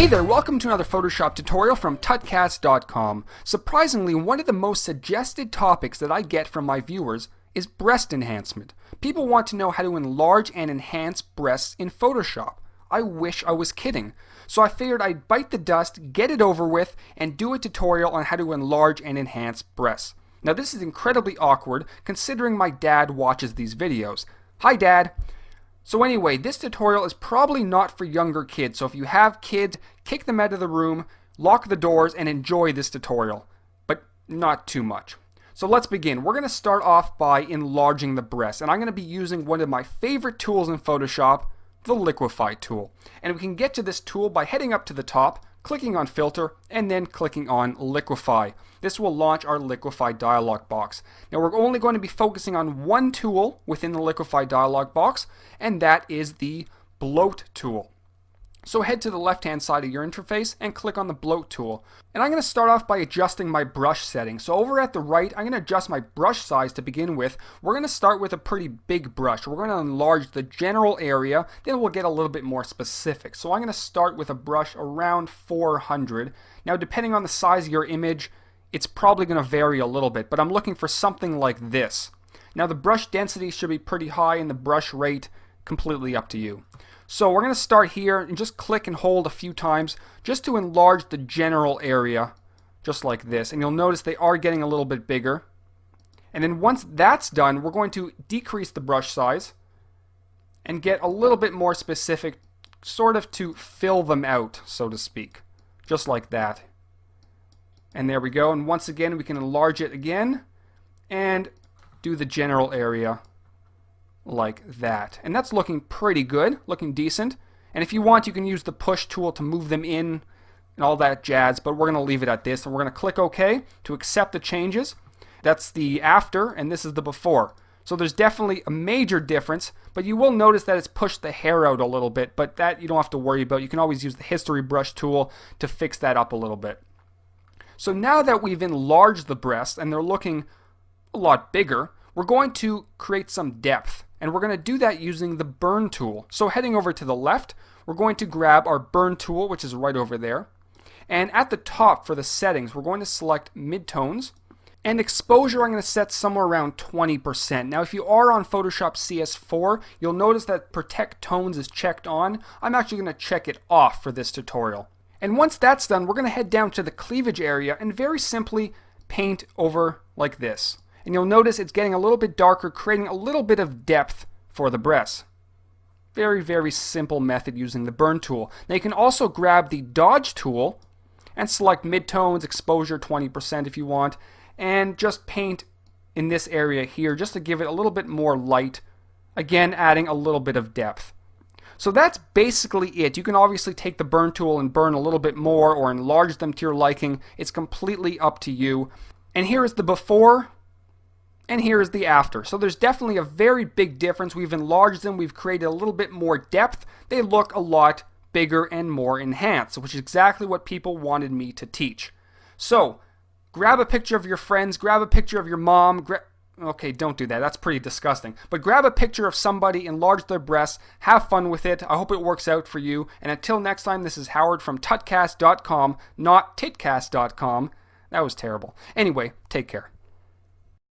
Hey there, welcome to another Photoshop tutorial from tutcast.com. Surprisingly, one of the most suggested topics that I get from my viewers is breast enhancement. People want to know how to enlarge and enhance breasts in Photoshop. I wish I was kidding. So I figured I'd bite the dust, get it over with, and do a tutorial on how to enlarge and enhance breasts. Now this is incredibly awkward considering my dad watches these videos. Hi Dad! So anyway, this tutorial is probably not for younger kids, so if you have kids, kick them out of the room, lock the doors, and enjoy this tutorial. But not too much. So let's begin. We're going to start off by enlarging the breast, and I'm going to be using one of my favorite tools in Photoshop, the Liquify tool. And we can get to this tool by heading up to the top, clicking on Filter, and then clicking on Liquify. This will launch our Liquify dialog box. Now we're only going to be focusing on one tool within the Liquify dialog box, and that is the Bloat tool. So head to the left hand side of your interface and click on the Bloat tool. And I'm going to start off by adjusting my brush settings. So over at the right, I'm going to adjust my brush size to begin with. We're going to start with a pretty big brush. We're going to enlarge the general area, then we'll get a little bit more specific. So I'm going to start with a brush around 400. Now depending on the size of your image, it's probably going to vary a little bit, but I'm looking for something like this. Now the brush density should be pretty high and the brush rate completely up to you. So we're going to start here and just click and hold a few times just to enlarge the general area, just like this. And you'll notice they are getting a little bit bigger. And then once that's done, we're going to decrease the brush size and get a little bit more specific, sort of to fill them out, so to speak. Just like that. And there we go. And once again, we can enlarge it again and do the general area like that. And that's looking pretty good, looking decent. And if you want, you can use the push tool to move them in and all that jazz, but we're going to leave it at this. And we're going to click OK to accept the changes. That's the after, and this is the before. So there's definitely a major difference, but you will notice that it's pushed the hair out a little bit, but that you don't have to worry about. You can always use the history brush tool to fix that up a little bit. So now that we've enlarged the breasts and they're looking a lot bigger, we're going to create some depth. And we're going to do that using the Burn tool. So heading over to the left, we're going to grab our Burn tool, which is right over there. And at the top for the settings, we're going to select Midtones. And exposure I'm going to set somewhere around 20%. Now if you are on Photoshop CS4, you'll notice that Protect Tones is checked on. I'm actually going to check it off for this tutorial. And once that's done, we're going to head down to the cleavage area and very simply paint over like this. And you'll notice it's getting a little bit darker, creating a little bit of depth for the breasts. Very, very simple method using the Burn tool. Now you can also grab the Dodge tool and select Midtones, exposure 20% if you want, and just paint in this area here just to give it a little bit more light, again adding a little bit of depth. So that's basically it. You can obviously take the Burn tool and burn a little bit more or enlarge them to your liking. It's completely up to you. And here is the before and here is the after. So there's definitely a very big difference. We've enlarged them. We've created a little bit more depth. They look a lot bigger and more enhanced, which is exactly what people wanted me to teach. So grab a picture of your friends, grab a picture of your mom, okay, don't do that. That's pretty disgusting. But grab a picture of somebody, enlarge their breasts, have fun with it. I hope it works out for you. And until next time, this is Howard from tutcast.com, not titcast.com. That was terrible. Anyway, take care.